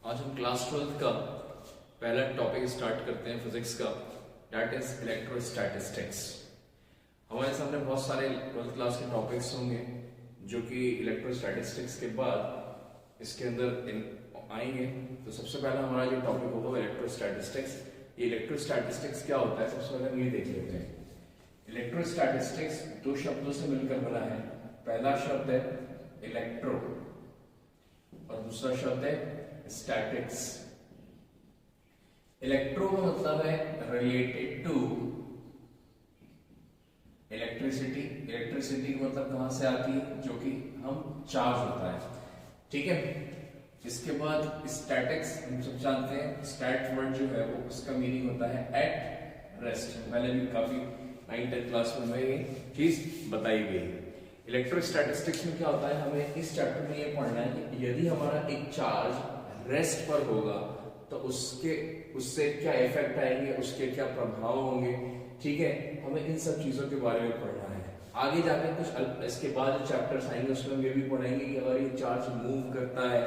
आज हम क्लास 12 का पहला टॉपिक स्टार्ट करते हैं फिजिक्स का, दैट इज इलेक्ट्रोस्टैटिस्टिक्स। हमारे सामने बहुत सारे 12th क्लास के टॉपिक्स होंगे जो कि इलेक्ट्रोस्टैटिस्टिक्स के बाद इसके अंदर आएंगे। तो सबसे पहला हमारा जो टॉपिक होगा इलेक्ट्रोस्टैटिस्टिक्स। ये इलेक्ट्रोस्टैटिस्टिक्स क्या होता है, सबसे पहले हम ये देख लेते हैं। इलेक्ट्रोस्टैटिस्टिक्स दो शब्दों से मिलकर बना है। पहला शब्द है इलेक्ट्रो और दूसरा शब्द है स्टैटिक्स। इलेक्ट्रो का मतलब है रिलेटेड टू इलेक्ट्रिसिटी। इलेक्ट्रिसिटी का मतलब कहां से आती है, जो कि हम चार्ज होता है, ठीक है। इसके बाद स्टैटिक्स हम सब जानते हैं, स्टैट वर्ड जो है वो उसका मीनिंग होता है एट रेस्ट। पहले भी काफी 9th क्लास में ये चीज बताई गई है। इलेक्ट्रोस्टैटिस्टिक्स में क्या होता है, हमें इस चैप्टर में ये पढ़ना है कि यदि हमारा एक चार्ज रेस्ट पर होगा तो उससे क्या इफेक्ट आएंगे, उसके क्या प्रभाव होंगे, ठीक है। हमें इन सब चीजों के बारे में पढ़ना है। आगे जाकर कुछ इसके बाद जो चैप्टर्स आएंगे उसमें हम ये भी पढ़ेंगे कि अगर ये चार्ज मूव करता है,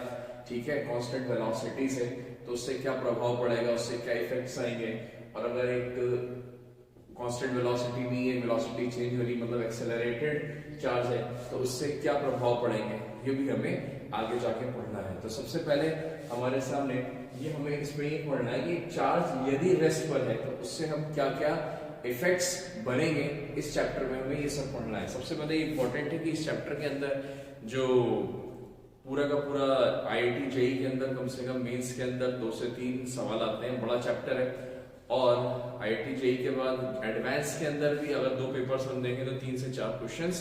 ठीक है, कांस्टेंट वेलोसिटी से, तो उससे क्या प्रभाव पड़ेगा, उससे क्या इफेक्ट्स आएंगे। और अगर एक कांस्टेंट वेलोसिटी नहीं है, वेलोसिटी चेंज हो रही, मतलब एक्सेलरेटेड चार्ज है, तो उससे क्या प्रभाव पड़ेंगे, ये भी हमें आगे जाके पढ़ना है। तो सबसे पहले हमारे सामने ये हमें इसमें ये पढ़ना है कि चार्ज यदि रेस्ट पर है तो उससे हम क्या क्या इफेक्ट्स बनेंगे, इस चैप्टर में हमें ये सब पढ़ना है। सबसे पहले इंपॉर्टेंट है कि इस चैप्टर के अंदर जो पूरा का पूरा आईआईटी जेईई के अंदर कम से कम मेंस के अंदर 2 से 3 सवाल आते हैं, बड़ा चैप्टर है। और आईआईटी जेईई के बाद एडवांस के अंदर भी अगर 2 पेपर्स हम देंगे तो 3 से 4 क्वेश्चंस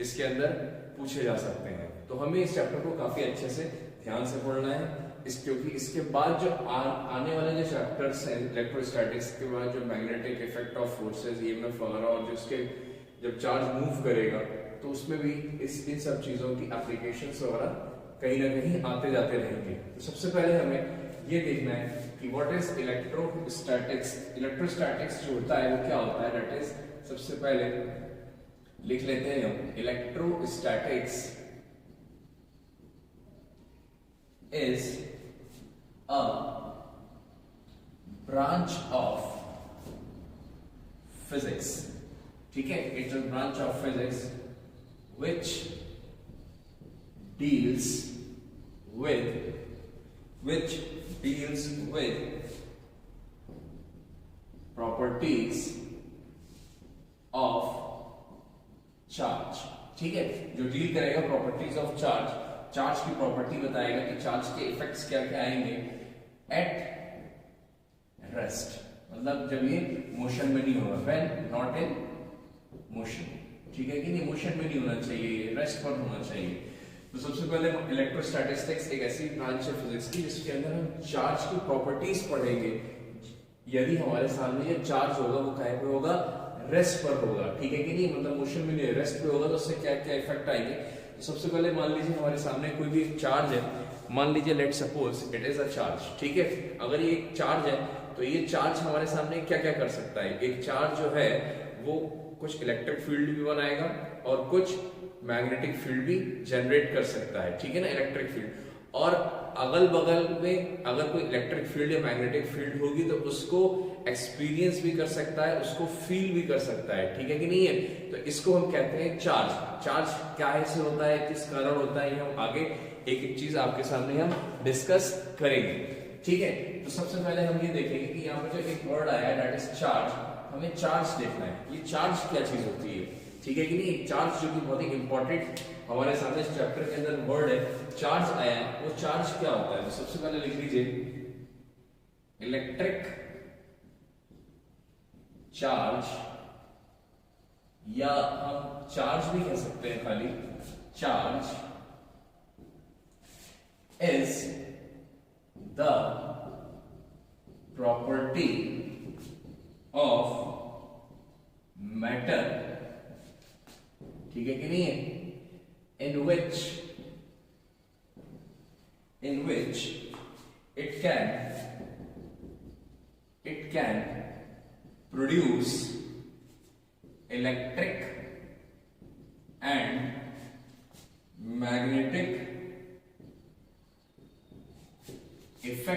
इसके अंदर पूछे जा सकते हैं। तो हमें इस चैप्टर को काफी अच्छे से ध्यान से पढ़ना है, क्योंकि इसके बाद जो आने वाले जो चैप्टर्स हैं इलेक्ट्रोस्टैटिक्स के बाद, जो magnetic effect of forces, EMF वगैरह, और जिसके जब चार्ज मूव करेगा तो उसमें भी इन सब चीजों की एप्लीकेशंस वगैरह कहीं ना कहीं आते जाते रहेंगे। तो सबसे पहले हमें ये देखना है कि व्हाट इज इलेक्ट्रोस्टैटिक्स। इलेक्ट्रोस्टैटिक्स जो होता है वो क्या होता है, दैट इज, सबसे पहले लिख लेते हैं हम, electrostatics is a branch of physics, ठीक है। It's a branch of physics which deals with properties of charge, ठीक है। जो डील करेगा प्रॉपर्टीज ऑफ चार्ज, चार्ज की प्रॉपर्टी बताएगा कि चार्ज के इफेक्ट्स क्या क्या आएंगे एट रेस्ट, मतलब जब ये मोशन में नहीं होगा, व्हेन नॉट इन मोशन, ठीक है कि नहीं, मोशन में नहीं होना चाहिए, रेस्ट पर होना चाहिए। तो सबसे पहले इलेक्ट्रोस्टैटिस्टिक्स एक ऐसी ब्रांच है फिजिक्स की जिसके अंदर हम चार्ज की प्रॉपर्टीज पढ़ेंगे। यदि हमारे सामने ये चार्ज होगा वो कहाँ पे होगा, रेस्ट पर होगा, ठीक है कि नहीं, मतलब मोशन में नहीं, रेस्ट पे होगा, तो उससे क्या क्या इफेक्ट आएंगे। तो सबसे पहले मान लीजिए हमारे सामने कोई भी चार्ज है, मान लीजिए let suppose it is a charge, ठीक है। अगर ये एक चार्ज है तो ये चार्ज हमारे सामने क्या क्या कर सकता है। एक चार्ज जो है वो कुछ इलेक्ट्रिक फील्ड भी बनाएगा और कुछ मैग्नेटिक फील्ड भी जनरेट कर सकता है, ठीक है ना, इलेक्ट्रिक फील्ड। और अगल बगल में अगर कोई इलेक्ट्रिक फील्ड या मैग्नेटिक फील्ड होगी तो उसको एक्सपीरियंस भी कर सकता है, उसको फील भी कर सकता है, ठीक है कि नहीं है। तो इसको हम कहते हैं चार्ज। चार्ज क्या से होता है, किस कारण होता है, ये हम आगे एक एक चीज आपके सामने हम डिस्कस करेंगे, ठीक है। तो सबसे पहले हम ये देखेंगे कि यहाँ पर जो एक वर्ड आया है दैट इज चार्ज, हमें चार्ज देखना है, ये चार्ज क्या चीज होती है, ठीक है कि नहीं। चार्ज जो कि बहुत ही इंपॉर्टेंट हमारे सामने इस चैप्टर के अंदर वर्ड है, चार्ज आया है, वो चार्ज क्या होता है। तो सबसे पहले लिख लीजिए इलेक्ट्रिक चार्ज, या हम चार्ज भी कह सकते हैं खाली, charge is the property of matter, ठीक है कि नहीं है, in which it can produce electric and magnetic effect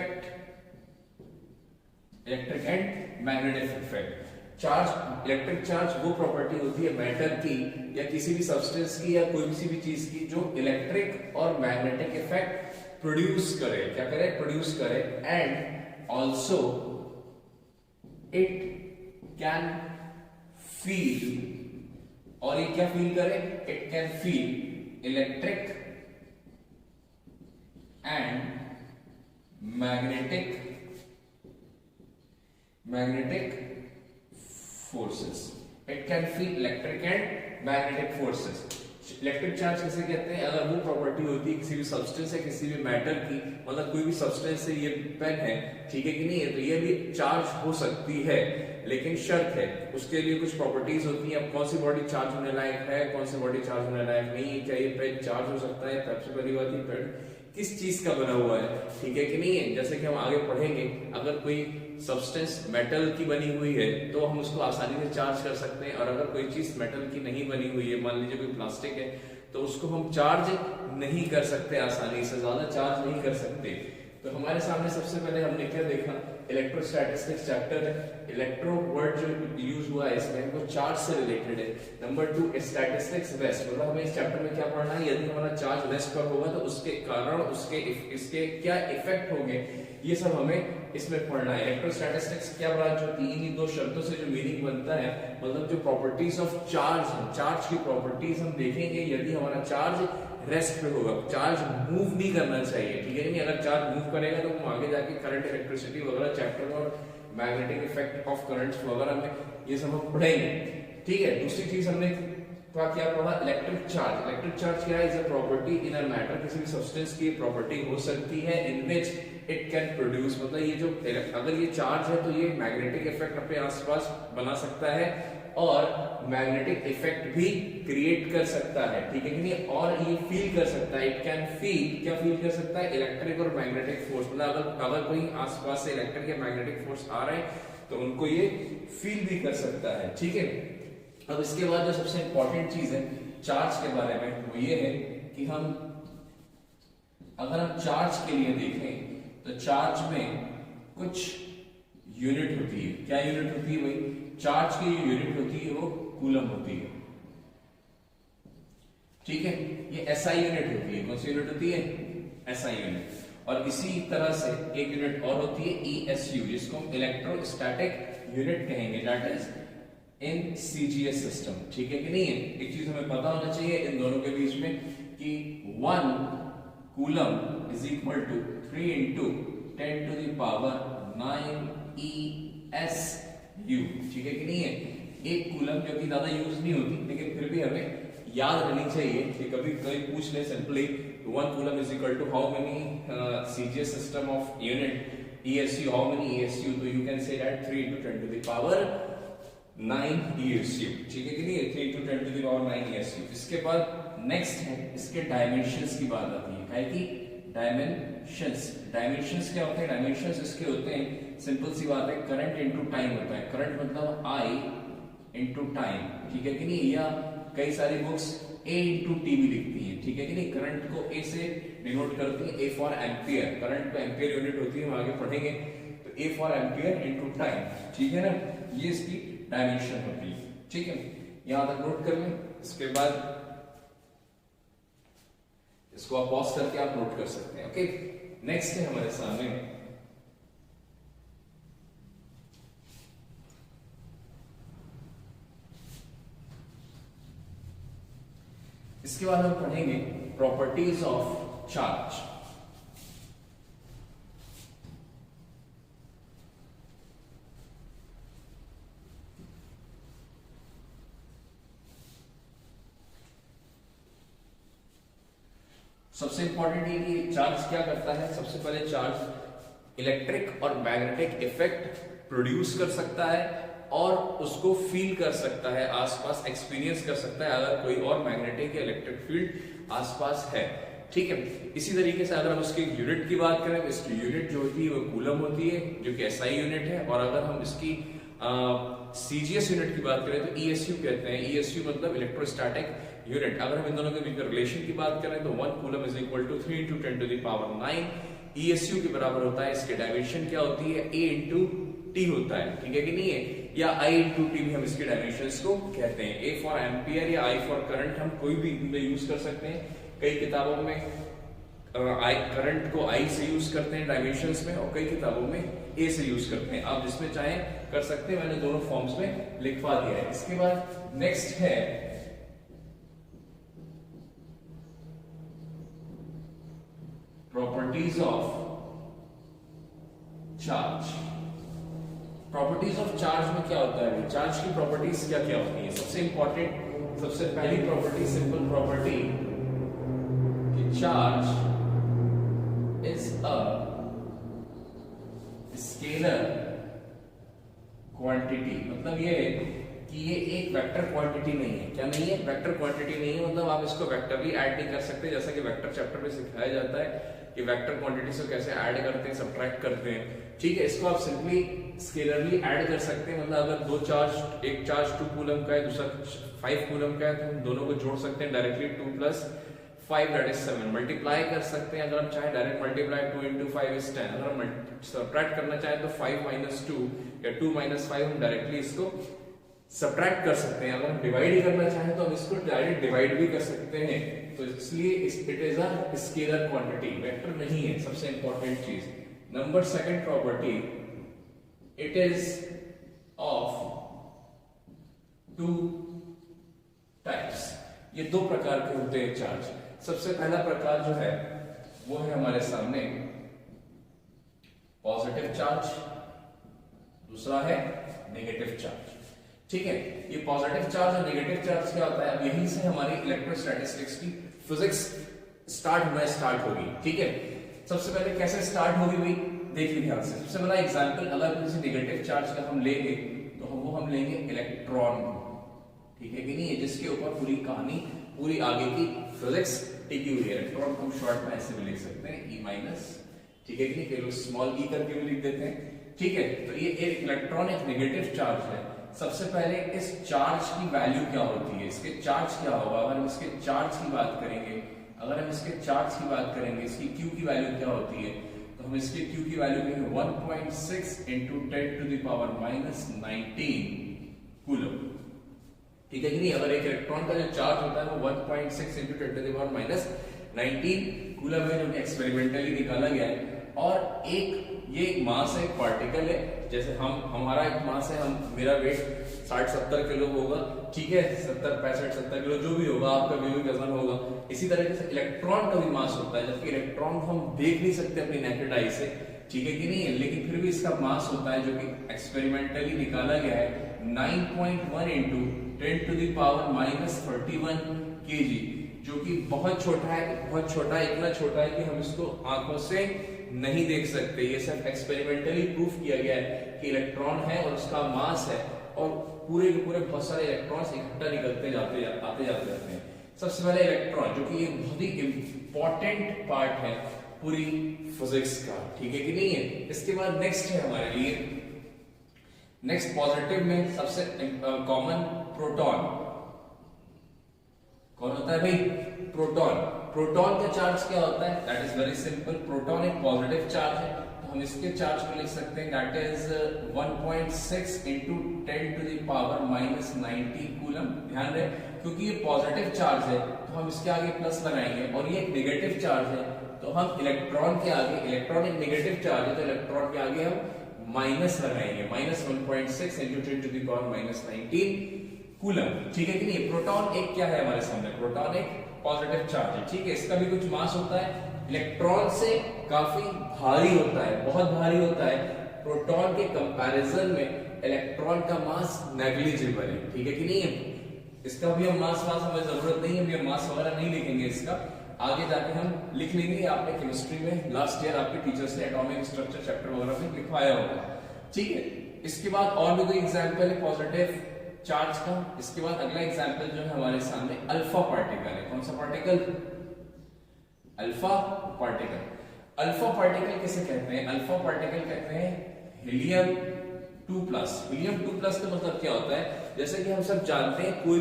electric and magnetic effect. Charge, electric charge वो प्रॉपर्टी होती है मैटर की या किसी भी सब्सटेंस की या कोई सी भी चीज की जो इलेक्ट्रिक और मैग्नेटिक इफेक्ट प्रोड्यूस करे, क्या करे, प्रोड्यूस करे। And also it can feel, और ये क्या फील करे, it can feel electric and magnetic forces. It can feel electric and magnetic forces. Electric charge किसे कहते हैं, अगर वो प्रॉपर्टी होती है किसी भी सब्सटेंस है, किसी भी मैटर की, मतलब कोई भी सब्सटेंस से ये पेन है, ठीक है कि नहीं है, तो ये भी चार्ज हो सकती है, लेकिन शर्त है, उसके लिए कुछ प्रॉपर्टीज होती हैं। अब कौन सी बॉडी चार्ज होने लायक है, कौन सी बॉडी चार्ज होने लायक नहीं है, क्या ये पेन चार्ज हो सकता है, सबसे पहली बात ये पेन किस चीज का बना हुआ है, ठीक है कि नहीं है। जैसे कि हम आगे पढ़ेंगे, अगर कोई सब्सटेंस मेटल की बनी हुई है तो हम उसको आसानी से चार्ज कर सकते हैं, और अगर कोई चीज मेटल की नहीं बनी हुई है, मान लीजिए कोई प्लास्टिक है, तो उसको हम चार्ज नहीं कर सकते, आसानी से ज्यादा चार्ज नहीं कर सकते। तो हमारे सामने सबसे पहले हमने क्या देखा, इलेक्ट्रोस्टैटिस्टिक्स चैप्टर है, इलेक्ट्रो वर्ड जो यूज हुआ है इसमें वो चार्ज से रिलेटेड है। नंबर 2 स्टैटिस्टिक्स रेस्ट, मतलब हमें इस चैप्टर में क्या पढ़ना है, यदि हमारा चार्ज रेस्ट पर होगा तो उसके कारण इसके क्या इफेक्ट होंगे, ये सब हमें इसमें पढ़ना है। इलेक्ट्रोस्टैटिस्टिक्स क्या ब्रांच होती है, इन्हीं दो शर्तों से जो मीनिंग बनता है, मतलब जो प्रॉपर्टीज ऑफ चार्ज है, चार्ज की प्रॉपर्टीज हम देखेंगे। यदि हमारा चार्ज रेस्ट पे होगा, चार्ज मूव नहीं करना चाहिए, ठीक है नहीं, अगर चार्ज मूव करेगा तो हम आगे जाके करंट, इलेक्ट्रिसिटी वगैरह चैप्टर और मैग्नेटिक इफेक्ट ऑफ करंट्स वगैरह में ये सब हम पढ़ेंगे, ठीक है। दूसरी चीज हमने क्या पढ़ा, इलेक्ट्रिक चार्ज। इलेक्ट्रिक चार्ज क्या है, is a property in a matter, किसी भी सब्सटेंस की प्रॉपर्टी हो सकती है इन विच इट कैन प्रोड्यूस, मतलब ये जो अगर ये चार्ज है तो ये मैग्नेटिक इफेक्ट अपने आसपास बना सकता है और मैग्नेटिक इफेक्ट भी क्रिएट कर सकता है, ठीक है कि नहीं, और ये फील कर सकता है, इट कैन फील, क्या फील कर सकता है, इलेक्ट्रिक और मैग्नेटिक फोर्स, मतलब अगर कोई आसपास से इलेक्ट्रिक या मैग्नेटिक फोर्स आ रहे हैं तो उनको ये फील भी कर सकता है, ठीक है। अब इसके बाद जो सबसे इंपॉर्टेंट चीज है चार्ज के बारे में वो ये है कि अगर हम चार्ज के लिए देखें तो चार्ज में कुछ यूनिट होती है। क्या यूनिट होती है भाई, चार्ज की जो यूनिट होती है वो कूलम होती है, ठीक है। ये एसआई यूनिट होती है, कौन सी यूनिट होती है, एसआई यूनिट। और इसी तरह से एक यूनिट और होती है ईएसयू, जिसको हम इलेक्ट्रोस्टैटिक यूनिट कहेंगे, that is in CGS system, ठीक है कि नहीं है। एक चीज हमें पता होना चाहिए इन दोनों के बीच में कि 1 coulomb is equal to 3 into 10 to the power 9 ESU, ठीक है कि नहीं है। एक कूलम जो कि ज्यादा यूज नहीं होती लेकिन फिर भी हमें याद रहनी चाहिए कि कभी कोई पूछ ले simply 1 coulomb is equal to how many CGS system of unit ESU, how many ESU, तो you can say that 3 into 10 to the power 9 ESU, ठीक है कि नहीं, 3 into 10 to the power 9 ESU। इसके बाद नेक्स्ट है इसके डायमेंशंस की बात आती है, क्या की डायमेंशंस। डायमेंशंस क्या होते हैं, डायमेंशंस इसके होते हैं, सिंपल सी बात है, करंट इनटू टाइम होता है। करंट मतलब I इनटू टाइम, ठीक है कि नहीं, या कई सारी बुक्स A इनटू टी भी लिखती हैं, ठीक है कि नहीं। करंट को A से डिनोट करती है, A फॉर एम्पियर, करंट पे एम्पियर यूनिट होती है, हम आगे पढ़ेंगे। तो A for ampere into time, ठीक है ना, ये इसकी डायमेंशन होती है, ठीक है, यहां तक नोट कर लें। इसके बाद इसको आप पॉज करके आप नोट कर सकते हैं, ओके। नेक्स्ट है हमारे सामने इसके बाद हम पढ़ेंगे प्रॉपर्टीज ऑफ चार्ज। सबसे इंपॉर्टेंट ये कि चार्ज क्या करता है, सबसे पहले चार्ज इलेक्ट्रिक और मैग्नेटिक इफेक्ट प्रोड्यूस कर सकता है और उसको फील कर सकता है, आसपास एक्सपीरियंस कर सकता है अगर कोई और मैग्नेटिक या इलेक्ट्रिक फील्ड आसपास है, ठीक है। इसी तरीके से अगर हम उसकी यूनिट की बात करें तो इसकी यूनिट जो होती है वो कूलम होती है, जो कि एसआई यूनिट है। और अगर हम इसकी सीजीएस यूनिट की बात करें तो ईएसयू कहते हैं। ईएसयू मतलब इलेक्ट्रोस्टैटिक यूनिट। अगर हम इन दोनों के बीच में रिलेशन की बात करें तो 1 coulomb is equal to 3 into 10 to the power 9 ESU के बराबर होता है। इसके डायमेंशन क्या होती है, A into टी होता है, ठीक है कि नहीं है, या आई इंटू टी भी हम इसके डायमेंशंस को कहते हैं। ए फॉर एम्पियर या आई फॉर करंट हम कोई भी इनमें यूज कर सकते हैं। कई किताबों में आई करंट को आई से यूज करते हैं डायमेंशंस में, और कई किताबों में ए से यूज करते हैं। आप जिसमें चाहें कर सकते हैं, मैंने दोनों फॉर्म्स में लिखवा दिया है। इसके बाद नेक्स्ट है properties of charge. Properties of charge में क्या होता है, चार्ज की प्रॉपर्टीज क्या क्या होती है। सबसे इंपॉर्टेंट, सबसे पहली प्रॉपर्टी, सिंपल प्रॉपर्टी कि charge is a scalar quantity. मतलब ये कि ये एक वेक्टर क्वांटिटी नहीं है। क्या नहीं है, वेक्टर क्वांटिटी नहीं है। मतलब आप इसको वेक्टरली ऐड नहीं कर सकते, जैसा कि वेक्टर चैप्टर में सिखाया जाता है कि वेक्टर क्वांटिटी से कैसे ऐड करते हैं, सब्ट्रैक्ट करते हैं, ठीक है। इसको आप सिंपली स्केलरली ऐड कर सकते हैं। मतलब अगर दो चार्ज, एक चार्ज 2 कूलम का है, दूसरा 5 कूलम का है, तो हम दोनों को जोड़ सकते हैं डायरेक्टली। 2 + 5 that is 7। मल्टीप्लाई कर सकते हैं, अगर हम चाहे डायरेक्ट मल्टीप्लाई 2 × 5 = 10। अगर हम सब्ट्रैक्ट करना चाहें तो 5 - 2 या 2 - 5 हम डायरेक्टली इसको सब्ट्रैक्ट कर सकते हैं। अगर हम डिवाइड करना चाहें तो हम इसको डायरेक्ट डिवाइड भी कर सकते हैं। तो इसलिए it is a scalar quantity, vector नहीं है, सबसे इंपॉर्टेंट चीज। Number second property, it is of 2 types. ये 2 प्रकार के होते हैं चार्ज। सबसे पहला प्रकार जो है वो है हमारे सामने पॉजिटिव चार्ज, दूसरा है नेगेटिव चार्ज, ठीक है। ये पॉजिटिव चार्ज और नेगेटिव चार्ज क्या होता है, अब यहीं से हमारी इलेक्ट्रोस्टैटिस्टिक्स की फिजिक्स स्टार्ट होगी, ठीक है। सबसे पहले कैसे स्टार्ट होगी भाई, देखिए ध्यान से। सबसे पहला एग्जांपल, अगर किसी नेगेटिव चार्ज का हम लेंगे तो वो हम लेंगे इलेक्ट्रॉन, ठीक है कि नहीं है, जिसके ऊपर पूरी कहानी, पूरी आगे की फिजिक्स टिकी हुई है। इलेक्ट्रॉन को हम शॉर्ट में ऐसे भी लिख सकते हैं E-, ठीक है कि नहीं, कई लोग स्मॉल e करके भी लिख देते हैं, ठीक है। तो ये एक इलेक्ट्रॉन एक नेगेटिव चार्ज है। सबसे पहले इस चार्ज की वैल्यू क्या होती है, इसके चार्ज क्या होगा। अगर हम इसके चार्ज की बात करेंगे, इसकी Q की वैल्यू क्या होती है, तो हम इसके Q की वैल्यू कहेंगे 1.6 × 10⁻19 कूलम, ठीक है कि नहीं। अगर एक इलेक्ट्रॉन का जो चार्ज होता है वो 1.6 × 10⁻19 कूलम है, जो कि एक्सपेरिमेंटली निकाला गया है। और ये एक मास है, एक पार्टिकल है। जैसे हमारा एक मास है, मेरा वेट 60-70 किलो होगा, ठीक है, 70-65-70 किलो जो भी होगा, आपका भी वजन होगा। इसी तरीके से इलेक्ट्रॉन का भी मास होता है, जबकि इलेक्ट्रॉन को हम देख नहीं सकते अपनी नेकेड आई से, ठीक है कि नहीं है, लेकिन फिर भी इसका मास होता है जो कि एक्सपेरिमेंटली निकाला गया है 9.1 × 10⁻31 kg, जो कि बहुत छोटा है, इतना छोटा है कि हम इसको आंखों से नहीं देख सकते। ये सब एक्सपेरिमेंटली प्रूफ किया गया है कि इलेक्ट्रॉन है और उसका मास है, और पूरे के पूरे बहुत सारे इलेक्ट्रॉन्स इकट्ठा निकलते आते जाते हैं। सबसे पहले इलेक्ट्रॉन, जो कि एक बहुत ही इंपॉर्टेंट पार्ट है पूरी फिजिक्स का, ठीक है कि नहीं है। इसके बाद नेक्स्ट है हमारे लिए, नेक्स्ट पॉजिटिव में सबसे कॉमन प्रोटॉन। कौन होता है भाई, प्रोटॉन का चार्ज क्या होता है, that is very simple. Proton एक पॉजिटिव चार्ज है, तो हम इसके चार्ज को लिख सकते हैं, दैट इज 1.6 × 10⁻90 कूलम। ध्यान रहे, क्योंकि ये पॉजिटिव चार्ज है तो हम इसके आगे प्लस लगाएंगे, और ये एक नेगेटिव चार्ज है तो हम इलेक्ट्रॉन के आगे, इलेक्ट्रॉन एक नेगेटिव चार्ज है तो इलेक्ट्रॉन के आगे हम माइनस लगाएंगे, -1.6 × 10⁻19 कूलम, ठीक है कि नहीं। प्रोटॉन एक क्या है हमारे सामने, प्रोटॉन एक पॉजिटिव चार्ज है, ठीक है। इसका भी कुछ मास होता है, इलेक्ट्रॉन से काफी भारी होता है, बहुत भारी होता है। प्रोटॉन के कंपैरिजन में इलेक्ट्रॉन का मास नेग्लिजिबल है, ठीक है कि नहीं है। इसका भी हम मास हमें जरूरत नहीं है, भी हम मास वगैरह नहीं लिखेंगे, इसका आगे जाके हम लिख लेंगे। आपने केमिस्ट्री में लास्ट ईयर आपके टीचर्स ने एटॉमिक स्ट्रक्चर चैप्टर वगैरह में लिखवाया होगा, ठीक है। इसके बाद और भी कोई एग्जांपल है पॉजिटिव चार्ज का। इसके बाद अगला एग्जांपल जो है हमारे सामने अल्फा पार्टिकल है। कौन सा particle, alpha particle. Alpha particle किसे कहते हैं, अल्फा पार्टिकल कहते हैं हीलियम 2+। हीलियम 2+ का मतलब क्या होता है, जैसे कि हम सब जानते हैं कोई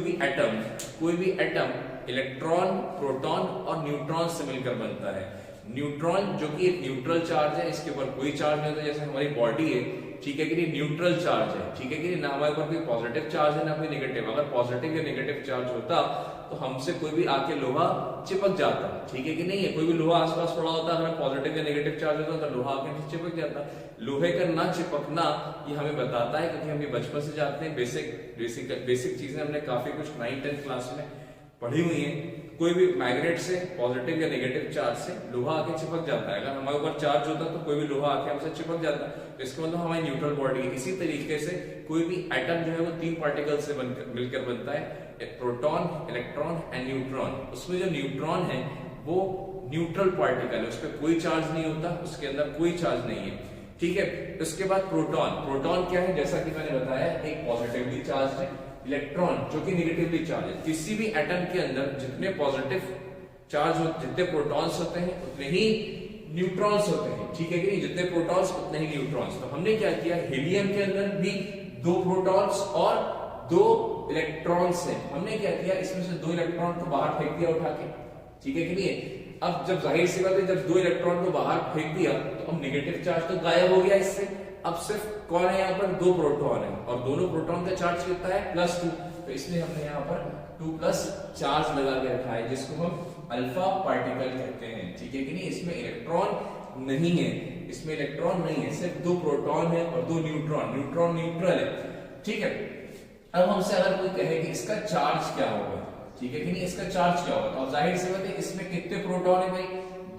भी एटम इलेक्ट्रॉन, प्रोटॉन और न्यूट्रॉन से मिलकर बनता है। न्यूट्रॉन जो कि एक न्यूट्रल चार्ज है, इसके ऊपर कोई चार्ज नहीं होता, जैसे हमारी बॉडी है, ठीक है कि नहीं, न्यूट्रल चार्ज है, ठीक है कि नहीं, ना हमारे ऊपर कोई पॉजिटिव चार्ज है ना कोई नेगेटिव। अगर पॉजिटिव या नेगेटिव चार्ज होता तो हमसे कोई भी आके लोहा चिपक जाता, ठीक है कि नहीं है, कोई भी लोहा आसपास पड़ा होता, अगर पॉजिटिव या नेगेटिव चार्ज होता तो लोहा आके चिपक जाता। लोहे का ना चिपकना ये हमें बताता है, क्योंकि हम ये बचपन से जानते हैं, बेसिक चीजें हमने काफी कुछ 9th-10th क्लास में पढ़ी हुई है। कोई भी मैग्नेट से पॉजिटिव या नेगेटिव चार्ज से लोहा आके चिपक जाता है। अगर हमारे ऊपर चार्ज होता तो कोई भी लोहा आके हमसे चिपक जाता, तो इसका मतलब हमारी न्यूट्रल बॉडी है। इसी तरीके से कोई भी एटम जो है वो 3 पार्टिकल से मिलकर बनता है, एक प्रोटॉन, इलेक्ट्रॉन एंड न्यूट्रॉन। उसमें जो न्यूट्रॉन है वो न्यूट्रल पार्टिकल है, उस पर कोई चार्ज नहीं होता, उसके अंदर कोई चार्ज नहीं है, ठीक है। उसके बाद प्रोटॉन, प्रोटॉन क्या है, जैसा कि मैंने बताया, एक पॉजिटिवली चार्ज है। इलेक्ट्रॉन जो कि नेगेटिवली चार्ज है। किसी भी एटम के अंदर जितने पॉजिटिव चार्ज हो, जितने प्रोटॉन्स होते हैं उतने ही न्यूट्रॉन्स होते हैं, ठीक है कि नहीं, जितने प्रोटॉन्स उतने ही न्यूट्रॉन्स। तो हमने क्या किया, हीलियम के अंदर भी 2 प्रोटॉन्स और 2 इलेक्ट्रॉन्स हैं। हमने क्या किया, इसमें से 2 इलेक्ट्रॉन को बाहर फेंक दिया उठा के, ठीक है कि नहीं। अब जब जाहिर सी बात है, जब 2 इलेक्ट्रॉन को बाहर फेंक दिया तो अब नेगेटिव चार्ज तो गायब हो गया इससे। अब सिर्फ कौन है यहाँ पर, 2 प्रोटॉन है, और दोनों प्रोटॉन का चार्ज कितना है, +2, तो इसलिए हमने यहाँ पर 2+ चार्ज लगा के रखा है, जिसको हम अल्फा पार्टिकल कहते हैं, ठीक है कि नहीं। इसमें इलेक्ट्रॉन नहीं है, इसमें इलेक्ट्रॉन नहीं है, सिर्फ 2 प्रोटॉन है और 2 न्यूट्रॉन, न्यूट्रॉन न्यूट्रल है, ठीक है। अब हमसे अगर कोई कहे कि इसका चार्ज क्या होगा, ठीक है कि नहीं, इसका चार्ज क्या होगा, तो जाहिर सी बात है इसमें कितने प्रोटॉन है भाई,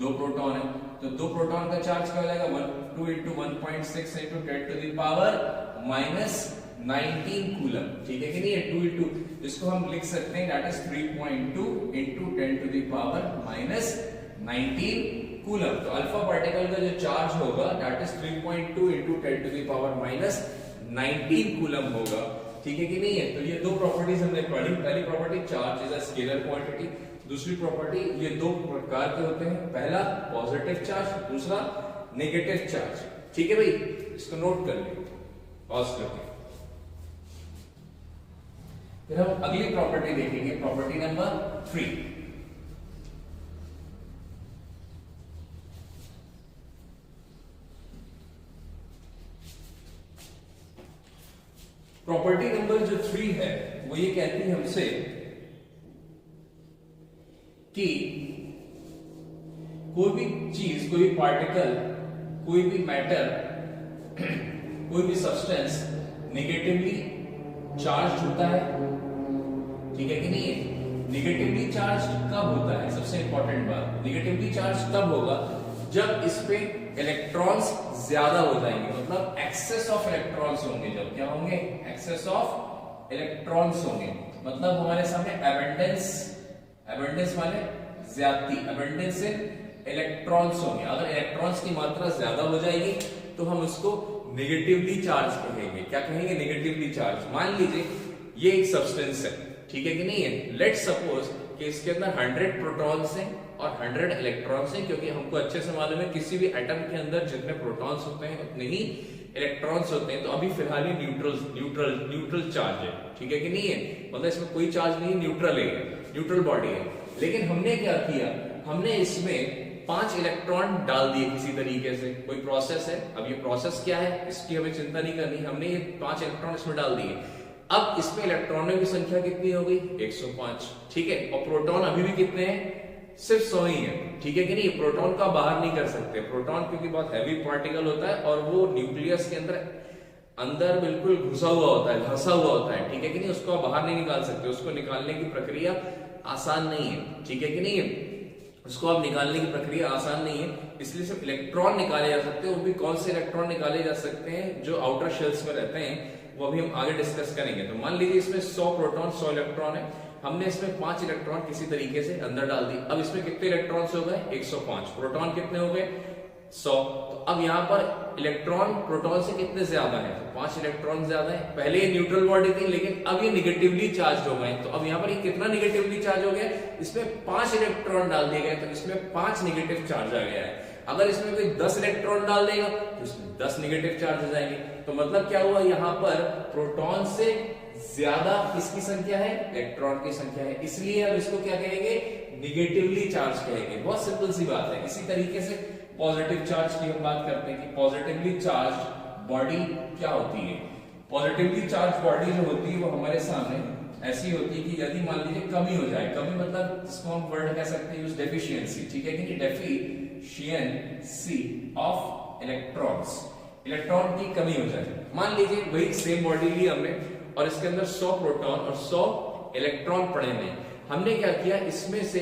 2 प्रोटॉन है, तो 2 प्रोटॉन का चार्ज क्या हो जाएगा, 2 × 1.6 × 10⁻⁻19 कूलम, ठीक है कि नहीं, 2 × इसको हम लिख सकते हैं, दैट इज 3.2 × 10⁻19 कूलम। तो अल्फा पार्टिकल का जो चार्ज होगा दैट इज 3.2 × 10⁻19 कूलम होगा, ठीक है कि नहीं है। तो ये 2 प्रॉपर्टीज हमने पढ़ी। पहली property, charge is a scalar quantity. दूसरी प्रॉपर्टी, ये 2 प्रकार के होते हैं, पहला पॉजिटिव चार्ज, दूसरा नेगेटिव चार्ज, ठीक है भाई, इसको नोट कर लीजिए पॉज करके। फिर हम अगली प्रॉपर्टी देखेंगे, प्रॉपर्टी नंबर 3। प्रॉपर्टी नंबर जो 3 है वो ये कहती है हमसे कि कोई भी चीज, कोई भी पार्टिकल, कोई भी मैटर, कोई भी सब्सटेंस नेगेटिवली चार्ज होता है, ठीक है कि नहीं है। नेगेटिवली चार्ज कब होता है, सबसे इंपॉर्टेंट बात, नेगेटिवली चार्ज तब होगा जब इस पे इलेक्ट्रॉन्स ज्यादा हो जाएंगे, मतलब एक्सेस ऑफ इलेक्ट्रॉन्स होंगे। जब क्या होंगे, एक्सेस ऑफ इलेक्ट्रॉन्स होंगे, मतलब हमारे सामने एबंडेंस माने ज्यादती, एबंडेंस से इलेक्ट्रॉन्स होंगे। अगर इलेक्ट्रॉन्स की मात्रा ज्यादा हो जाएगी तो हम उसको नेगेटिवली चार्ज कहेंगे। क्या कहेंगे, नेगेटिवली चार्ज। मान लीजिए ये एक सब्सटेंस है, ठीक है कि नहीं है। लेट्स सपोज कि इसके अंदर 100 प्रोटॉन्स हैं और 100 इलेक्ट्रॉन्स हैं, क्योंकि हमको अच्छे से मालूम है किसी भी एटम के अंदर जितने प्रोटॉन्स होते हैं उतने ही इलेक्ट्रॉन्स होते हैं। तो अभी फिलहाल ये न्यूट्रल चार्ज है, ठीक है कि नहीं है, मतलब इसमें कोई चार्ज नहीं है, न्यूट्रल है, न्यूट्रल बॉडी है। लेकिन हमने क्या किया, हमने इसमें 5 इलेक्ट्रॉन डाल दिए किसी तरीके से, कोई प्रोसेस है। अब ये प्रोसेस क्या है इसकी हमें चिंता नहीं करनी, हमने ये 5 इलेक्ट्रॉन इसमें डाल दिए। अब इसमें इलेक्ट्रॉनों की संख्या कितनी हो गई, 105, ठीक है। और प्रोटॉन अभी भी कितने हैं, सिर्फ 100 ही है, ठीक है कि नहीं। प्रोटॉन का बाहर नहीं कर सकते, प्रोटॉन क्योंकि बहुत हैवी पार्टिकल होता है और वो न्यूक्लियस के अंदर बिल्कुल घुसा हुआ होता है, धंसा हुआ होता है, ठीक है कि नहीं। उसको आप बाहर नहीं निकाल सकते, उसको निकालने की प्रक्रिया आसान नहीं है, ठीक है कि नहीं है। उसको आप निकालने की प्रक्रिया आसान नहीं है, इसलिए सिर्फ इलेक्ट्रॉन निकाले जा सकते हैं। वो भी कौन से इलेक्ट्रॉन निकाले जा सकते हैं, जो आउटर शेल्स में रहते हैं, वो अभी हम आगे डिस्कस करेंगे। तो मान लीजिए इसमें 100 प्रोटॉन 100 इलेक्ट्रॉन है, हमने इसमें 5 इलेक्ट्रॉन किसी तरीके से अंदर डाल दी। अब इसमें कितने इलेक्ट्रॉन्स हो गए, 105, प्रोटॉन कितने हो गए, 100। तो अब यहाँ पर इलेक्ट्रॉन प्रोटॉन से कितने ज्यादा है, तो 5 इलेक्ट्रॉन ज्यादा है। पहले ये न्यूट्रल बॉडी थी, लेकिन अब ये निगेटिवली चार्ज हो गए। तो अब यहाँ पर ये कितना निगेटिवली चार्ज हो गया, इसमें 5 इलेक्ट्रॉन डाल दिए गए, तो इसमें 5 निगेटिव चार्ज आ गया है। अगर इसमें कोई 10 इलेक्ट्रॉन डाल देगा तो इसमें 10 निगेटिव चार्ज हो जाएंगे। तो मतलब क्या हुआ, यहाँ पर प्रोटॉन से ज्यादा किसकी संख्या है, इलेक्ट्रॉन की संख्या है, इसलिए अब इसको क्या कहेंगे, निगेटिवली चार्ज कहेंगे। बहुत सिंपल सी बात है। इसी तरीके से पॉजिटिव चार्ज की हम बात करते हैं कि पॉजिटिवली चार्ज बॉडी क्या होती है। पॉजिटिवली चार्ज बॉडी जो होती है वो हमारे सामने ऐसी होती है कि यदि मान लीजिए कमी हो जाए, कमी मतलब इसको हम वर्ड कह सकते हैं यूज डेफिशिएंसी, ठीक है कि डेफिशिएंसी ऑफ इलेक्ट्रॉन्स, इलेक्ट्रॉन की कमी हो जाए। मान लीजिए वही सेम बॉडी ली हमने और इसके अंदर 100 प्रोटॉन और 100 इलेक्ट्रॉन पड़े हैं। हमने क्या किया, इसमें से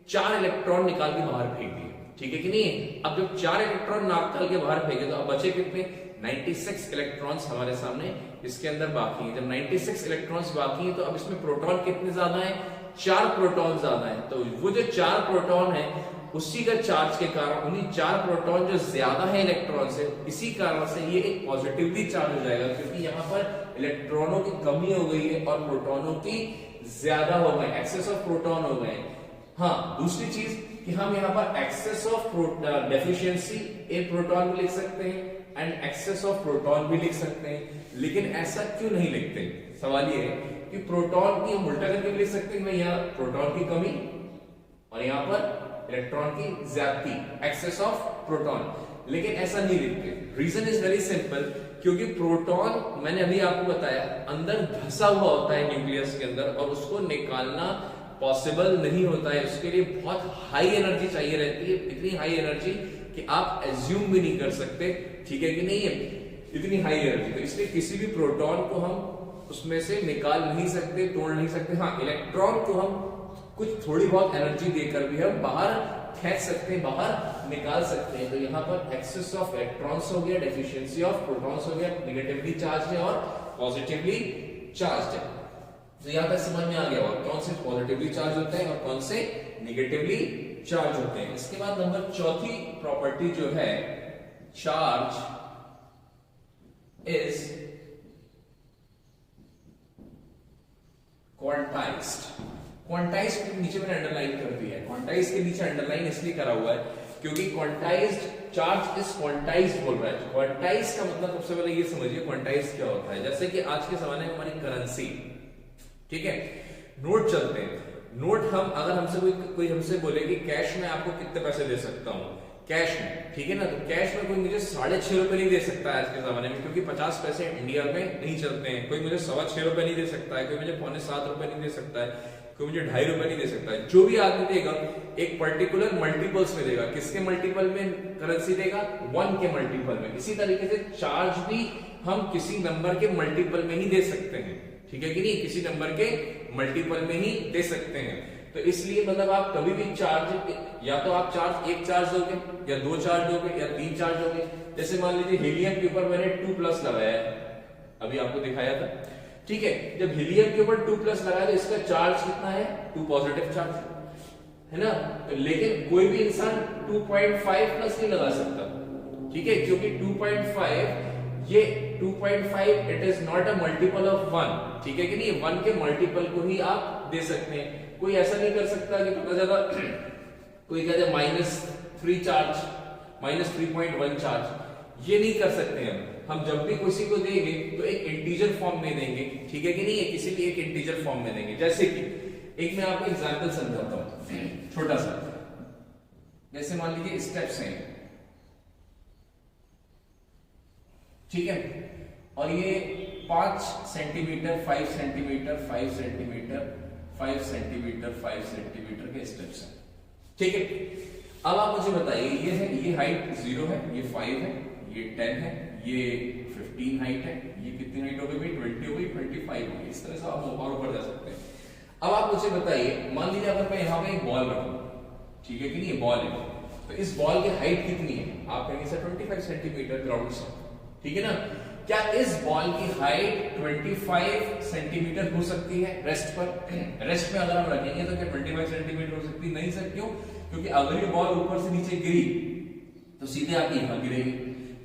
4 इलेक्ट्रॉन निकाल के बाहर फेंक दिए, ठीक है कि नहीं। अब जब 4 इलेक्ट्रॉन निकाल के बाहर फेंके तो अब बचे कितने, 96 इलेक्ट्रॉन्स हमारे सामने इसके अंदर बाकी हैं। जब 96 इलेक्ट्रॉन्स बाकी हैं तो अब इसमें प्रोटॉन कितने ज्यादा हैं, 4 प्रोटॉन ज्यादा हैं। तो वो जो 4 प्रोटॉन है उसी का चार्ज के कारण, उन्हीं 4 प्रोटॉन जो ज्यादा है इलेक्ट्रॉन से, इसी कारण से ये एक पॉजिटिवली चार्ज हो जाएगा, क्योंकि यहाँ पर इलेक्ट्रॉनों की कमी हो गई है और प्रोटॉनों की ज्यादा हो गए, एक्सेस ऑफ प्रोटॉन हो गए। हाँ, दूसरी चीज कि हम यहाँ पर excess of deficiency a proton भी लिख सकते हैं एंड एक्सेस ऑफ प्रोटॉन भी लिख सकते हैं, लेकिन ऐसा क्यों नहीं लिखते। सवाल ये है कि प्रोटॉन की हम उल्टा करके भी लिख सकते हैं, यहाँ प्रोटॉन की कमी और यहाँ पर इलेक्ट्रॉन की ज्यादती, एक्सेस ऑफ प्रोटॉन, लेकिन ऐसा नहीं लिखते। रीजन इज वेरी सिंपल, क्योंकि प्रोटॉन मैंने अभी आपको बताया अंदर धंसा हुआ होता है न्यूक्लियस के अंदर और उसको निकालना पॉसिबल नहीं होता है। उसके लिए बहुत हाई एनर्जी चाहिए रहती है, इतनी हाई एनर्जी कि आप एज्यूम भी नहीं कर सकते, ठीक है कि नहीं है, इतनी हाई एनर्जी। तो इसलिए किसी भी प्रोटॉन को हम उसमें से निकाल नहीं सकते, तोड़ नहीं सकते। हाँ, इलेक्ट्रॉन को हम कुछ थोड़ी बहुत एनर्जी देकर भी हम बाहर खींच सकते हैं, बाहर निकाल सकते हैं। तो यहाँ पर एक्सेस ऑफ इलेक्ट्रॉन्स हो गया, डेफिशिएंसी ऑफ प्रोटॉन्स हो गया, निगेटिवली चार्ज है और पॉजिटिवली चार्ज है। तो यहाँ तक समझ में आ गया और कौन से पॉजिटिवली चार्ज होते हैं और कौन से निगेटिवली चार्ज होते हैं। इसके बाद नंबर चौथी प्रॉपर्टी जो है, चार्ज इज क्वांटाइज्ड। क्वांटाइज नीचे मैंने अंडरलाइन कर दिया है, क्वांटाइज के नीचे अंडरलाइन इसलिए करा हुआ है क्योंकि क्वांटाइज्ड चार्ज इज क्वांटाइज्ड बोल रहा है। क्वांटाइज का मतलब सबसे पहले ये समझिए क्वांटाइज क्या होता है। जैसे कि आज के जमाने में हमारी करेंसी, ठीक है, नोट चलते हैं। नोट हम अगर हमसे कोई हमसे बोले कि कैश में आपको कितने पैसे दे सकता हूं, कैश में, ठीक है ना, तो कैश में कोई मुझे 6.5 रुपए नहीं दे सकता है आज के जमाने में, क्योंकि 50 पैसे इंडिया में नहीं चलते हैं। कोई मुझे 6.25 रुपए नहीं दे सकता है, कोई मुझे 6.25 रुपए नहीं दे सकता है, कोई मुझे 2.5 रुपए नहीं दे सकता है। जो भी आदमी देगा एक पर्टिकुलर मल्टीपल्स में देगा। किसके मल्टीपल में करेंसी देगा, 1 के मल्टीपल में। इसी तरीके से चार्ज भी हम किसी नंबर के मल्टीपल में ही दे सकते हैं, ठीक है कि नहीं, किसी नंबर के मल्टीपल में ही दे सकते हैं। तो इसलिए मतलब आप कभी भी चार्ज, या तो आप चार्ज 1 चार्ज दोगे या 2 चार्ज दोगे या 3 चार्ज दोगे। जैसे मान लीजिए हीलियम के ऊपर मैंने 2+ लगाया है, अभी आपको दिखाया था, ठीक है। जब हीलियम के ऊपर 2+ लगाया तो इसका चार्ज कितना है, 2 पॉजिटिव चार्ज है ना। तो लेकिन कोई भी इंसान 2.5+ नहीं लगा सकता, ठीक है, क्योंकि 2.5 ये 2.5 it is not a multiple of 1, ठीक है कि नहीं, 1 के मल्टीपल को ही आप दे सकते हैं। कोई ऐसा नहीं कर सकता कि पता चला कोई कहते -3 चार्ज, -3.1 चार्ज, ये नहीं कर सकते हम जब भी किसी को देंगे तो एक इंटीजर फॉर्म में देंगे, ठीक है कि नहीं, किसी भी एक इंटीजर फॉर्म में देंगे। जैसे कि एक मैं आपको एग्जांपल समझाता हूं छोटा सा। जैसे मान लीजिए स्टेप्स हैं, ठीक है, और ये 5 centimetre 5 centimetre 5 centimetre 5 centimetre 5 centimetre के स्टेप्स हैं, ठीक है। अब आप मुझे बताइए, ये है, ये हाइट 0 है, ये 5 है, ये 10 है, ये 15 हाइट है, ये कितनी हाइट हो गई, 20 हो गई, 25 हो गई। इस तरह से आप और ऊपर जा सकते हैं। अब आप मुझे बताइए, मान लीजिए अगर मैं यहाँ पे एक बॉल रखूं, ठीक है कि नहीं, बॉल है, तो इस बॉल की हाइट कितनी है, आप कहेंगे सर 25 सेंटीमीटर ग्राउंड से, ठीक है ना। क्या इस बॉल की हाइट 25 सेंटीमीटर हो सकती है रेस्ट पर? रेस्ट में अगर हम रखेंगे तो क्या 25 सेंटीमीटर हो सकती है? नहीं सर, क्यों? क्योंकि अगर ये बॉल ऊपर से नीचे गिरी तो सीधे आके यहां गिरेगी,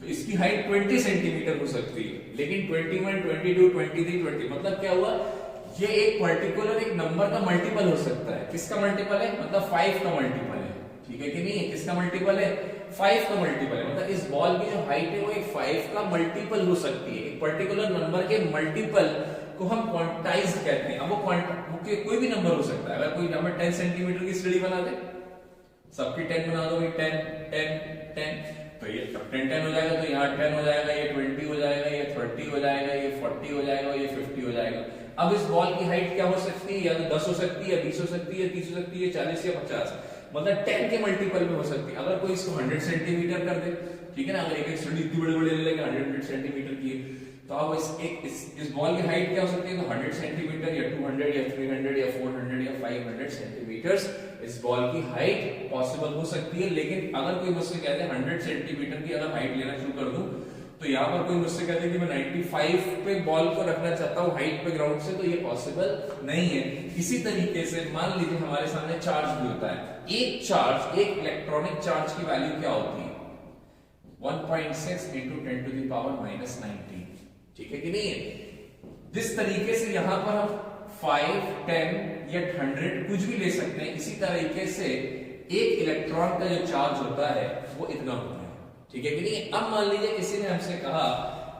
तो इसकी हाइट 20 सेंटीमीटर हो सकती है। लेकिन 21, 22, 23, 20 मतलब क्या हुआ, ये एक पर्टिकुलर एक नंबर का मल्टीपल हो सकता है। किसका मल्टीपल है? मतलब 5 का मल्टीपल है, ठीक है कि नहीं। किसका मल्टीपल है? 5 का मल्टीपल है। मतलब इस बॉल की जो हाइट है वो एक 5 का मल्टीपल हो सकती है। एक पर्टिकुलर नंबर के मल्टीपल को हम क्वांटाइज कहते हैं। अब वो कोई भी नंबर हो सकता है। अगर कोई नंबर 10 सेंटीमीटर की सीढ़ी बना दे, सबकी 10 बना दो, 10 10 10, तो ये 10 10 हो जाएगा, तो यहाँ 10 हो जाएगा, ये 20 हो जाएगा, ये 30 हो जाएगा, ये 40 हो जाएगा, ये 50 हो जाएगा। अब इस बॉल की हाइट क्या हो सकती है? या तो 10 हो सकती है, 20 हो सकती है, 30 हो सकती है, 40 या 50, मतलब 10 के मल्टीपल में हो सकती है। अगर कोई इसको 100 सेंटीमीटर कर दे, ठीक है ना, अगर एक सीढ़ी इतनी बड़े-बड़े ले लेंगे 100 सेंटीमीटर की, तो अब इस बॉल की हाइट क्या हो सकती है? तो 100 सेंटीमीटर या 200 या 300 या 400 या 500 सेंटीमीटर्स इस बॉल की हाइट पॉसिबल हो सकती है। लेकिन अगर कोई मुझसे कहते हैं 100 सेंटीमीटर की अगर हाइट लेना शुरू कर दूं, तो यहाँ पर कोई मुझसे कहते हैं कि मैं 95 पे बॉल को रखना चाहता हूँ हाइट पे ग्राउंड से, तो ये पॉसिबल नहीं है। इसी तरीके से मान लीजिए हमारे सामने चार्ज भी होता है। एक चार्ज, एक इलेक्ट्रॉनिक चार्ज की वैल्यू क्या होती है? 1.6 into 10 to the power minus 19, ठीक है कि नहीं है? जिस तरीके से यहां पर हम 5, 10 या 100 कुछ भी ले सकते हैं, इसी तरीके से एक इलेक्ट्रॉन का जो चार्ज होता है वो इतना होता है, ठीक है कि नहीं? अब मान लीजिए किसी ने हमसे कहा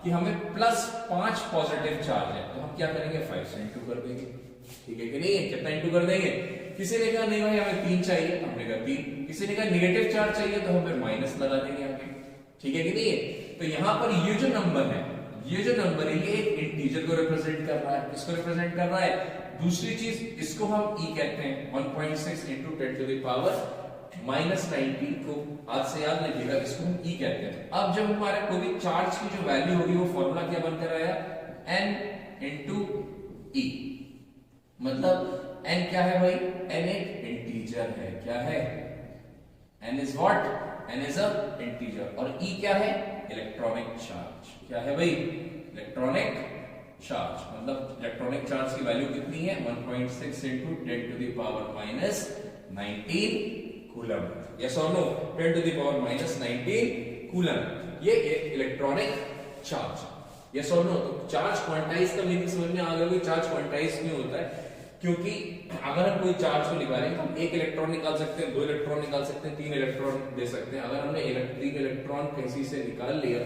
कि हमें +5 पॉजिटिव चार्ज है, तो हम क्या करेंगे? 5 से इंटू कर देंगे, ठीक है कि नहीं? कितना इंटू कर देंगे? किसी ने कहा नहीं भाई हमें 3 चाहिए, तो हमने कहा 3। किसी ने कहा नेगेटिव चार्ज चाहिए, तो हम फिर माइनस लगा देंगे आगे, ठीक है कि नहीं? तो यहां पर ये जो नंबर है, ये एक इंटीजर को रिप्रेजेंट कर रहा है। किसको रिप्रेजेंट कर रहा है? दूसरी चीज, इसको हम ई कहते हैं। 1.6 into 10 to the power minus 19 को आज से याद रखिएगा, इसको हम ई कहते हैं। अब जब हमारे कोई भी चार्ज की जो वैल्यू होगी, वो फॉर्मूला क्या बनकर आया? n into e। मतलब n क्या है भाई? n एक इंटीजर है। क्या है? n is what? n is a integer। और e क्या है? Electronic charge. क्या है भाई? Electronic charge. मतलब इलेक्ट्रॉनिक चार्ज की वैल्यू कितनी है? 1.6 into 10 to the power minus 19 coulomb. Yes और no? 10 to the power minus 19 coulomb. ये एक इलेक्ट्रॉनिक चार्ज। यस और नो? तो चार्ज क्वांटाइज का मीनिंग समझ में आ गया कि चार्ज क्वांटाइज क्यों होता है? क्योंकि अगर हम कोई चार्ज को निकालें तो हम 1 इलेक्ट्रॉन निकाल सकते हैं, 2 इलेक्ट्रॉन निकाल सकते हैं, 3 इलेक्ट्रॉन दे सकते हैं। अगर हमने 3 इलेक्ट्रॉन किसी से निकाल लिया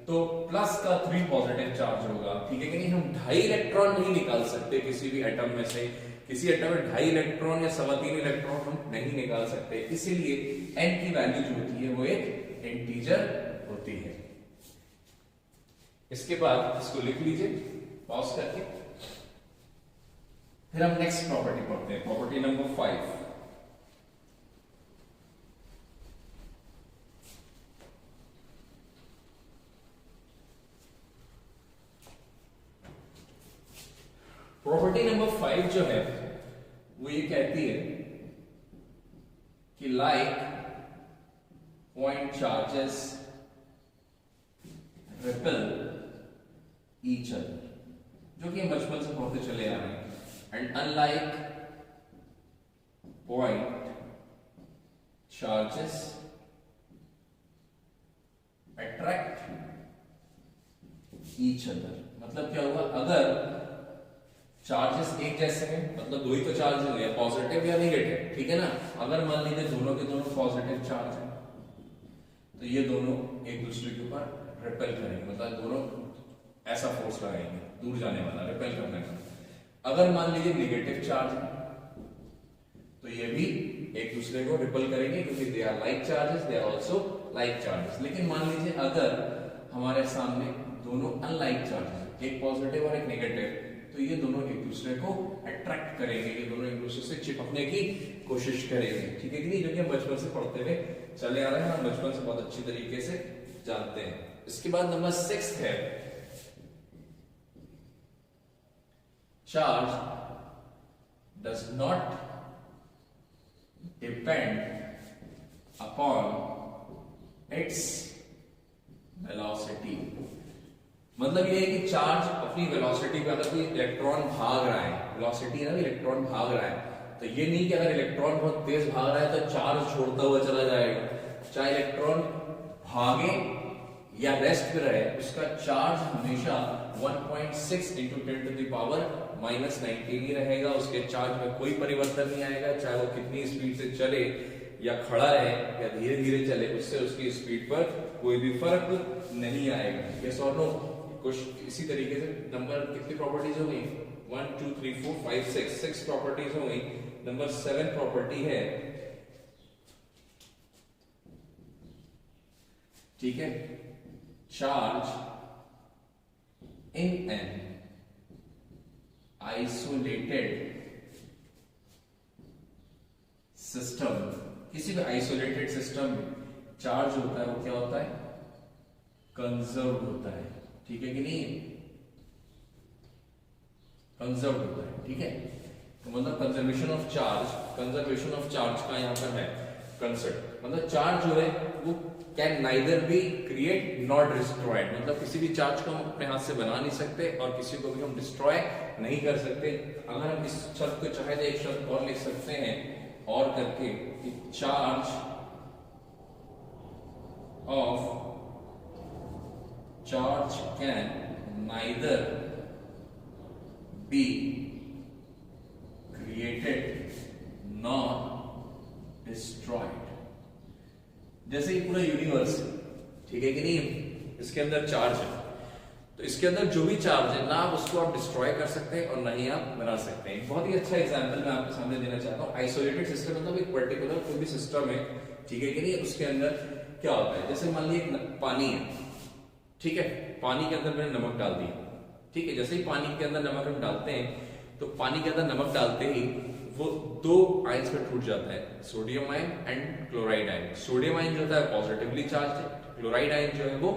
तो प्लस का 3 पॉजिटिव चार्ज होगा, ठीक है कि नहीं? हम 2.5 इलेक्ट्रॉन नहीं निकाल सकते किसी भी एटम में से। किसी एटम में 2.5 इलेक्ट्रॉन या 3.25 इलेक्ट्रॉन हम नहीं निकाल सकते। इसीलिए n की वैल्यू जो होती है वो एक इंटीजर होती है। इसके बाद इसको लिख लीजिए पॉज करके, फिर हम नेक्स्ट प्रॉपर्टी पढ़ते हैं, प्रॉपर्टी नंबर 5। प्रॉपर्टी नंबर 5 जो है वो ये कहती है कि like point charges repel each other, जो कि हम बचपन से पढ़ते चले आ रहे हैं। And unlike point charges attract each other, मतलब क्या हुआ? अगर चार्जेस एक जैसे हैं, मतलब दो ही तो चार्ज होंगे, पॉजिटिव या नेगेटिव, ठीक है ना? अगर मान लीजिए दोनों के दोनों पॉजिटिव चार्ज हैं, तो ये दोनों एक दूसरे के ऊपर रिपेल करेंगे, मतलब दोनों ऐसा फोर्स लगाएंगे दूर जाने वाला, रिपेल करने वाला। अगर मान लीजिए नेगेटिव चार्ज है तो ये भी एक दूसरे को रिपेल करेंगे, क्योंकि they are like charges, they are also like charges. लेकिन मान लीजिए अगर हमारे सामने दोनों अनलाइक चार्जेस, एक पॉजिटिव और एक नेगेटिव, तो ये दोनों एक दूसरे को अट्रैक्ट करेंगे, ये दोनों एक दूसरे से चिपकने की कोशिश करेंगे, ठीक है कि नहीं? जो कि हम बचपन से पढ़ते हुए चले आ रहे हैं, हम बचपन से बहुत अच्छी तरीके से जानते हैं। इसके बाद नंबर 6 है charge does not depend upon its velocity। मतलब ये है कि चार्ज अपनी वेलोसिटी पे, अगर कोई इलेक्ट्रॉन भाग रहा है, वेलोसिटी है ना, इलेक्ट्रॉन भाग रहा है, तो ये नहीं कि अगर इलेक्ट्रॉन बहुत तेज भाग रहा है तो चार्ज छोड़ता हुआ चला जाएगा। चाहे इलेक्ट्रॉन भागे या रेस्ट पे रहे, उसका चार्ज हमेशा 1.6 into 10 to the power minus 19 ही रहेगा। उसके चार्ज में कोई परिवर्तन नहीं आएगा, चाहे वो कितनी स्पीड से चले या खड़ा रहे या धीरे धीरे चले, उससे उसकी स्पीड पर कोई भी फर्क नहीं आएगा। यस और नो? कुछ इसी तरीके से नंबर कितनी प्रॉपर्टीज हो गई, 1 2 3 4 5 6 प्रॉपर्टीज हो गई। नंबर 7 प्रॉपर्टी है, ठीक है, charge in an isolated system, किसी भी आइसोलेटेड सिस्टम में चार्ज होता है वो क्या होता है, कंजर्व होता है, ठीक है कि नहीं, कंजर्व होता है, ठीक है। तो मतलब कंजर्वेशन ऑफ चार्ज का यहां पर है कंसेप्ट, मतलब चार्ज जो है वो can neither be create not destroyed, मतलब किसी भी चार्ज को हम अपने हाथ से बना नहीं सकते और किसी को भी हम डिस्ट्रॉय नहीं कर सकते। अगर हम इस शब्द को चाहे तो एक शब्द और लिख सकते हैं और करके कि charge can neither be created not destroyed. जैसे ये पूरा यूनिवर्स, ठीक है कि नहीं, इसके अंदर चार्ज है, तो इसके अंदर जो भी चार्ज है ना आप उसको आप डिस्ट्रॉय कर सकते हैं और ना ही आप बना सकते हैं। बहुत ही अच्छा एग्जांपल मैं आपके सामने देना चाहता हूँ। आइसोलेटेड सिस्टम मतलब एक पर्टिकुलर कोई भी सिस्टम है, ठीक है कि नहीं, उसके अंदर क्या होता है, जैसे मान लीजिए पानी है, ठीक है, पानी के अंदर मैंने नमक डाल दिया, ठीक है, जैसे ही पानी के अंदर नमक हम डालते हैं तो पानी के अंदर नमक डालते ही वो दो आयंस में टूट जाता है, sodium ion and chloride ion. Sodium ion जो होता है पॉजिटिवली चार्ज है, क्लोराइड आयन जो है वो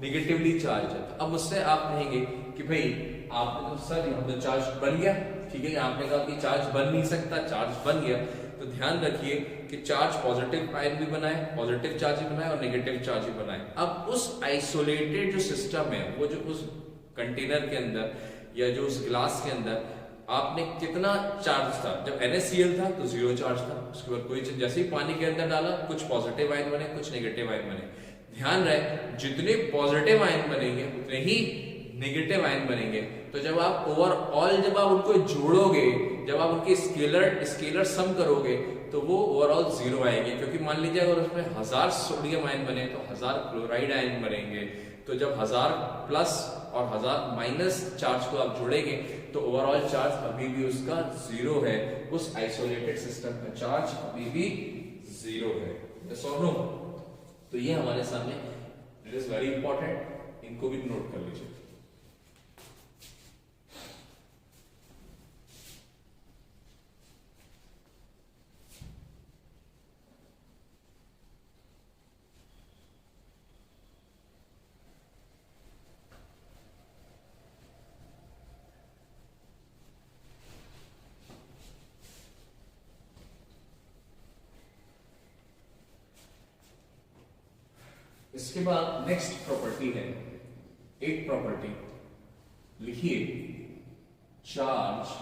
निगेटिवली चार्ज है। तो अब मुझसे आप कहेंगे कि भाई आपने तो सर यहाँ तो चार्ज बन गया, ठीक है, आपने कहा कि चार्ज बन नहीं सकता, चार्ज बन गया, तो ध्यान रखिए कि चार्ज पॉजिटिव आयन भी बनाए, पॉजिटिव चार्ज भी बनाए और नेगेटिव चार्ज भी बनाए। अब उस आइसोलेटेड जो सिस्टम है, वो जो उस कंटेनर के अंदर या जो उस ग्लास के अंदर आपने कितना चार्ज था, जब NaCl था तो 0 चार्ज था, उसके बाद कोई जैसे ही पानी के अंदर डाला कुछ पॉजिटिव आयन बने, कुछ नेगेटिव आयन बने। ध्यान रहे जितने पॉजिटिव आयन बनेंगे उतने ही नेगेटिव आयन बनेंगे। तो जब आप ओवरऑल जब आप उनको जोड़ोगे, जब आप उनके स्केलर सम करोगे तो वो ओवरऑल 0 आएंगे, क्योंकि मान लीजिए अगर उसमें 1000 सोडियम आयन बने तो 1000 क्लोराइड आयन बनेंगे। तो जब 1000 प्लस और 1000 माइनस चार्ज को आप जोड़ेंगे तो ओवरऑल चार्ज अभी भी उसका 0 है, उस आइसोलेटेड सिस्टम का चार्ज अभी भी 0 है। यस और नो? तो ये हमारे सामने इट इज वेरी इंपॉर्टेंट, इनको भी नोट कर लीजिए। इसके बाद नेक्स्ट प्रॉपर्टी है 8 प्रॉपर्टी, लिखिए चार्ज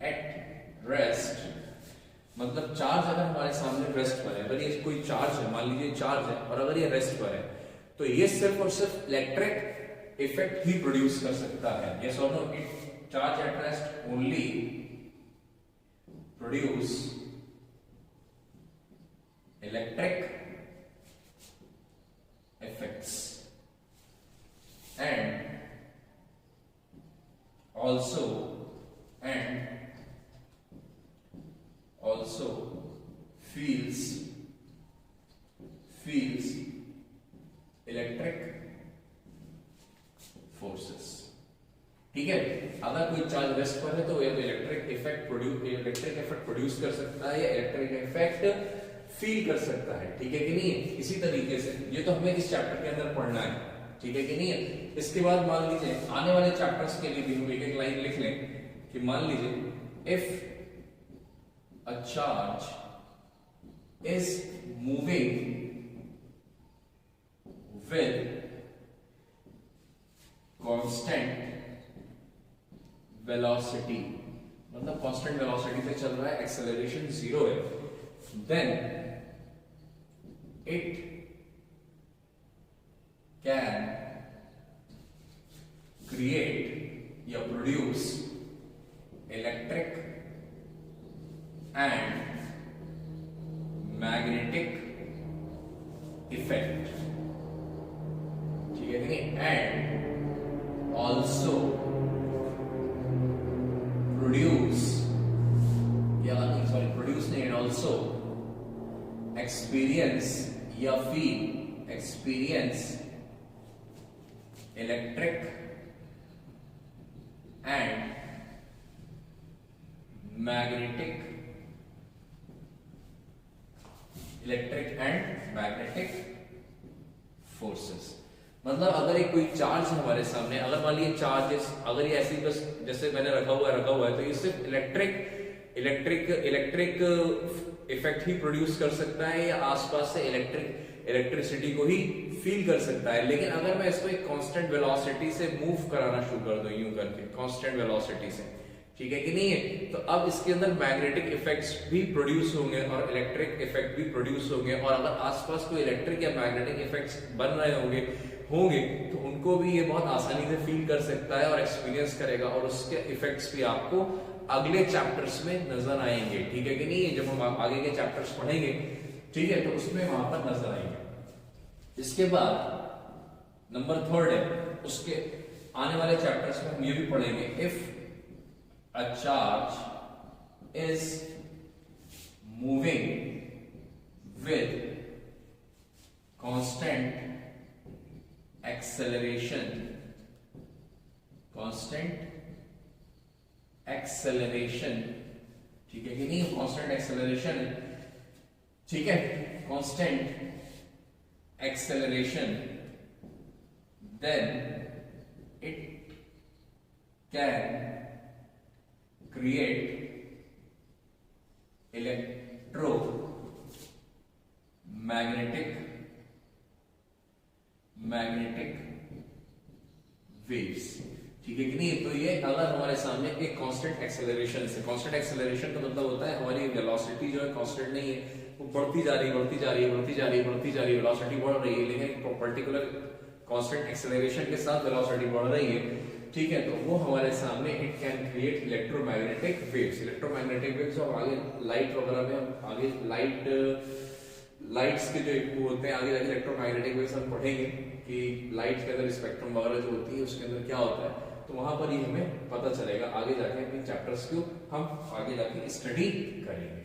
एट रेस्ट, मतलब चार्ज अगर हमारे सामने रेस्ट पर है, अगर ये कोई चार्ज है, मान लीजिए चार्ज है और अगर ये रेस्ट पर है तो ये सिर्फ और सिर्फ इलेक्ट्रिक इफेक्ट ही प्रोड्यूस कर सकता है। यस और no? It charge at rest only produce electric effects and also feels electric forces। ठीक है, अगर कोई चार्ज रेस्ट पर है तो या तो इलेक्ट्रिक इफेक्ट प्रोड्यूस कर सकता है या इलेक्ट्रिक इफेक्ट फील कर सकता है। ठीक है कि नहीं? इसी तरीके से ये तो हमें इस चैप्टर के अंदर पढ़ना है, ठीक है कि नहीं? इसके बाद मान लीजिए आने वाले चैप्टर्स के लिए भी हम एक एक लाइन लिख लें कि मान लीजिए if a charge is moving with constant velocity, मतलब कांस्टेंट वेलोसिटी से चल रहा है, एक्सेलरेशन 0 है, then it can create या produce electric and magnetic effect। ठीक है कि नहीं? and विटनेस या feel experience electric and magnetic forces. मतलब अगर एक कोई चार्ज है हमारे सामने, अगर मान लीजिए चार्जेस अगर ये ऐसी बस जैसे मैंने रखा हुआ है तो ये सिर्फ इलेक्ट्रिक इफेक्ट ही प्रोड्यूस कर सकता है या आसपास से इलेक्ट्रिसिटी को ही फील कर सकता है। लेकिन अगर मैं इसको एक कांस्टेंट वेलोसिटी से मूव कराना शुरू कर दूं यूं करके कांस्टेंट वेलोसिटी से, ठीक है कि नहीं है, तो अब इसके अंदर मैग्नेटिक इफेक्ट्स भी प्रोड्यूस होंगे और इलेक्ट्रिक इफेक्ट भी प्रोड्यूस होंगे। और अगर आसपास कोई इलेक्ट्रिक या मैग्नेटिक इफेक्ट्स बन रहे होंगे तो उनको भी ये बहुत आसानी से फील कर सकता है और एक्सपीरियंस करेगा, और उसके इफेक्ट्स भी आपको अगले चैप्टर्स में नजर आएंगे, ठीक है कि नहीं है, जब हम आगे के चैप्टर्स पढ़ेंगे, ठीक है, तो उसमें वहां पर नजर आएंगे। इसके बाद नंबर 3 है, उसके आने वाले चैप्टर्स में हम ये भी पढ़ेंगे, if a charge is moving with constant acceleration, ठीक है कि नहीं, कांस्टेंट एक्सेलरेशन, ठीक है, constant acceleration, then it can create magnetic waves, ठीक है कि नहीं। तो ये अगर हमारे सामने एक कांस्टेंट एक्सेलरेशन से, कांस्टेंट एक्सेलरेशन का मतलब होता है हमारी वेलोसिटी जो है कांस्टेंट नहीं है, वो बढ़ती जा रही है, वेलोसिटी बढ़ रही है, लेकिन पर्टिकुलर कांस्टेंट एक्सेलरेशन के साथ वेलोसिटी बढ़ रही है, ठीक है, तो वो हमारे सामने it can create electromagnetic waves. और आगे लाइट वगैरह में हम आगे लाइट्स के जो वो होते हैं, आगे जाके इलेक्ट्रोमैग्नेटिक वेव्स हम पढ़ेंगे कि लाइट के अंदर स्पेक्ट्रम वगैरह जो होती है उसके अंदर क्या होता है, तो वहां पर ही हमें पता चलेगा। आगे जाके अपने चैप्टर्स को हम आगे जाके स्टडी करेंगे।